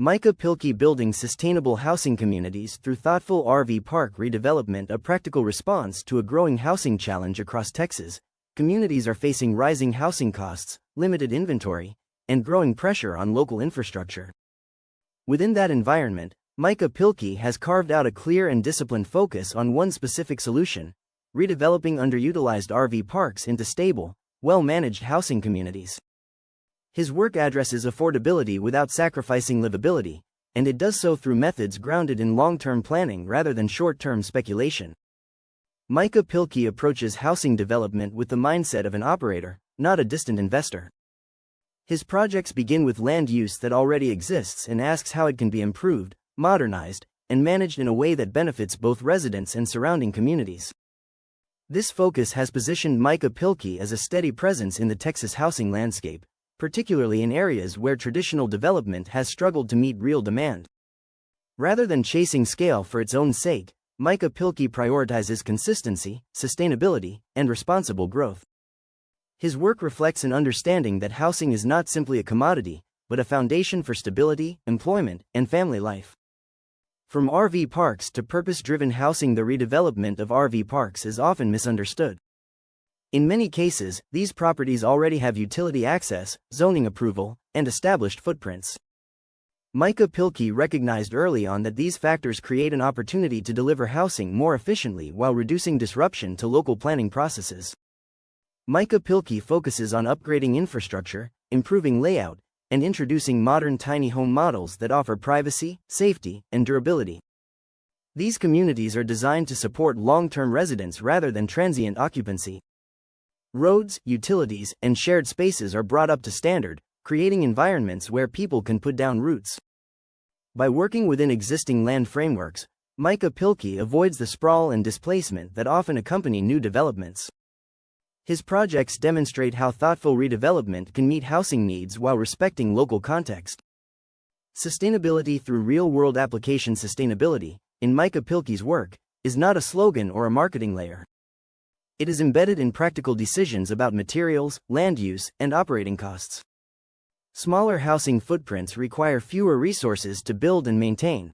Micah Pilkey building sustainable housing communities through thoughtful RV park redevelopment, a practical response to a growing housing challenge across Texas. Communities are facing rising housing costs, limited inventory, and growing pressure on local infrastructure. Within that environment, Micah Pilkey has carved out a clear and disciplined focus on one specific solution: redeveloping underutilized RV parks into stable, well-managed housing communities. His work addresses affordability without sacrificing livability, and it does so through methods grounded in long-term planning rather than short-term speculation. Micah Pilkey approaches housing development with the mindset of an operator, not a distant investor. His projects begin with land use that already exists and asks how it can be improved, modernized, and managed in a way that benefits both residents and surrounding communities. This focus has positioned Micah Pilkey as a steady presence in the Texas housing landscape, particularly in areas where traditional development has struggled to meet real demand. Rather than chasing scale for its own sake, Micah Pilkey prioritizes consistency, sustainability, and responsible growth. His work reflects an understanding that housing is not simply a commodity, but a foundation for stability, employment, and family life. From RV parks to purpose-driven housing, the redevelopment of RV parks is often misunderstood. In many cases, these properties already have utility access, zoning approval, and established footprints. Micah Pilkey recognized early on that these factors create an opportunity to deliver housing more efficiently while reducing disruption to local planning processes. Micah Pilkey focuses on upgrading infrastructure, improving layout, and introducing modern tiny home models that offer privacy, safety, and durability. These communities are designed to support long-term residents rather than transient occupancy. Roads, utilities, and shared spaces are brought up to standard, creating environments where people can put down roots. By working within existing land frameworks, Micah Pilkey avoids the sprawl and displacement that often accompany new developments. His projects demonstrate how thoughtful redevelopment can meet housing needs while respecting local context. Sustainability through real-world application. Sustainability, in Micah Pilkey's work, is not a slogan or a marketing layer. It is embedded in practical decisions about materials, land use, and operating costs. Smaller housing footprints require fewer resources to build and maintain.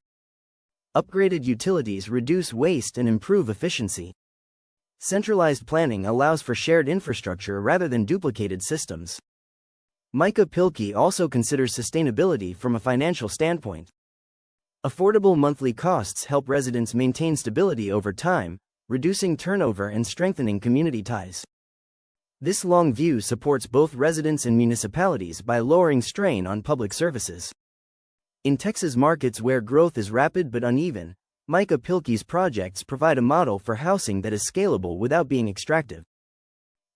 Upgraded utilities reduce waste and improve efficiency. Centralized planning allows for shared infrastructure rather than duplicated systems. Micah Pilkey also considers sustainability from a financial standpoint. Affordable monthly costs help residents maintain stability over time, reducing turnover and strengthening community ties. This long view supports both residents and municipalities by lowering strain on public services. In Texas markets where growth is rapid but uneven, Micah Pilkey's projects provide a model for housing that is scalable without being extractive.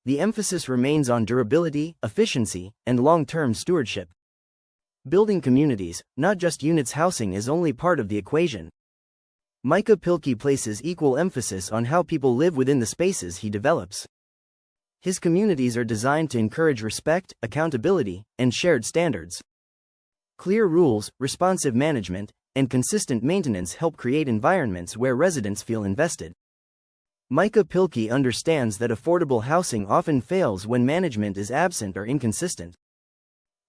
The emphasis remains on durability, efficiency, and long-term stewardship. Building communities, not just units. Housing is only part of the equation. Micah Pilkey places equal emphasis on how people live within the spaces he develops. His communities are designed to encourage respect, accountability, and shared standards. Clear rules, responsive management, and consistent maintenance help create environments where residents feel invested. Micah Pilkey understands that affordable housing often fails when management is absent or inconsistent.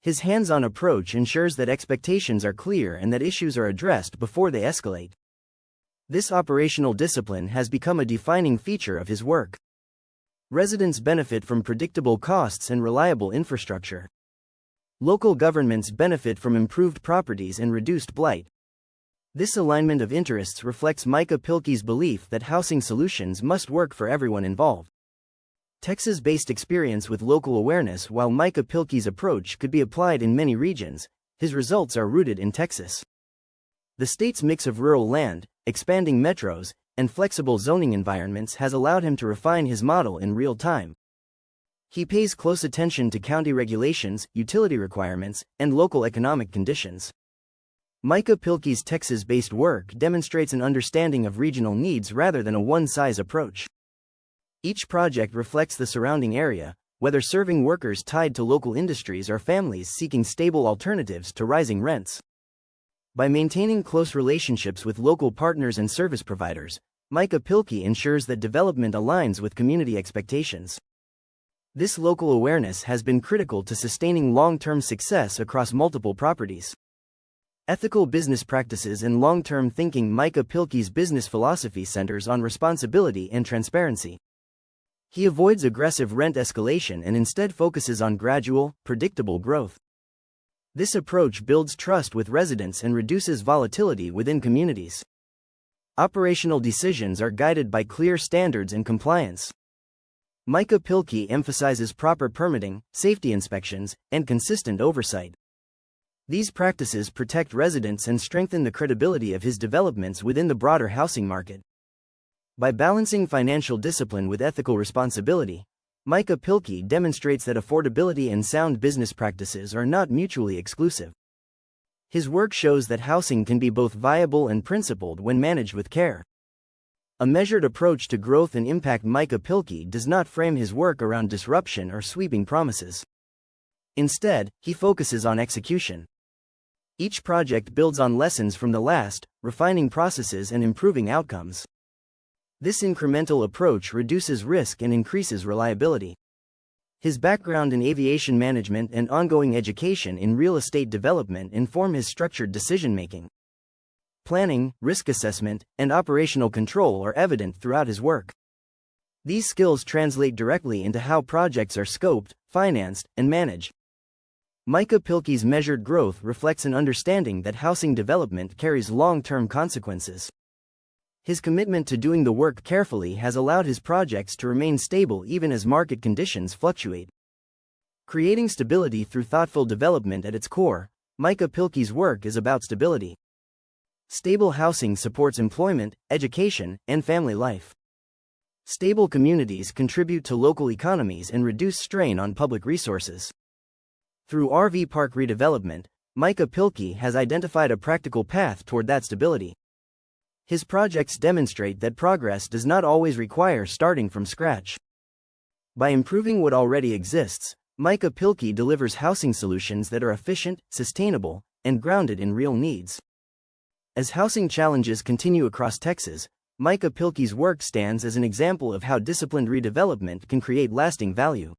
His hands-on approach ensures that expectations are clear and that issues are addressed before they escalate. This operational discipline has become a defining feature of his work. Residents benefit from predictable costs and reliable infrastructure. Local governments benefit from improved properties and reduced blight. This alignment of interests reflects Micah Pilkey's belief that housing solutions must work for everyone involved. Texas-based experience with local awareness. While Micah Pilkey's approach could be applied in many regions, his results are rooted in Texas. The state's mix of rural land, expanding metros, and flexible zoning environments has allowed him to refine his model in real time. He pays close attention to county regulations, utility requirements, and local economic conditions. Micah Pilkey's Texas-based work demonstrates an understanding of regional needs rather than a one-size approach. Each project reflects the surrounding area, whether serving workers tied to local industries or families seeking stable alternatives to rising rents. By maintaining close relationships with local partners and service providers, Micah Pilkey ensures that development aligns with community expectations. This local awareness has been critical to sustaining long-term success across multiple properties. Ethical business practices and long-term thinking. Micah Pilkey's business philosophy centers on responsibility and transparency. He avoids aggressive rent escalation and instead focuses on gradual, predictable growth. This approach builds trust with residents and reduces volatility within communities. Operational decisions are guided by clear standards and compliance. Micah Pilkey emphasizes proper permitting, safety inspections, and consistent oversight. These practices protect residents and strengthen the credibility of his developments within the broader housing market. By balancing financial discipline with ethical responsibility, Micah Pilkey demonstrates that affordability and sound business practices are not mutually exclusive. His work shows that housing can be both viable and principled when managed with care. A measured approach to growth and impact. Micah Pilkey does not frame his work around disruption or sweeping promises. Instead, he focuses on execution. Each project builds on lessons from the last, refining processes and improving outcomes. This incremental approach reduces risk and increases reliability. His background in aviation management and ongoing education in real estate development inform his structured decision-making. Planning, risk assessment, and operational control are evident throughout his work. These skills translate directly into how projects are scoped, financed, and managed. Micah Pilkey's measured growth reflects an understanding that housing development carries long-term consequences. His commitment to doing the work carefully has allowed his projects to remain stable even as market conditions fluctuate. Creating stability through thoughtful development at its core, Micah Pilkey's work is about stability. Stable housing supports employment, education, and family life. Stable communities contribute to local economies and reduce strain on public resources. Through RV park redevelopment, Micah Pilkey has identified a practical path toward that stability. His projects demonstrate that progress does not always require starting from scratch. By improving what already exists, Micah Pilkey delivers housing solutions that are efficient, sustainable, and grounded in real needs. As housing challenges continue across Texas, Micah Pilkey's work stands as an example of how disciplined redevelopment can create lasting value.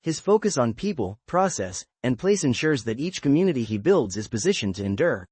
His focus on people, process, and place ensures that each community he builds is positioned to endure.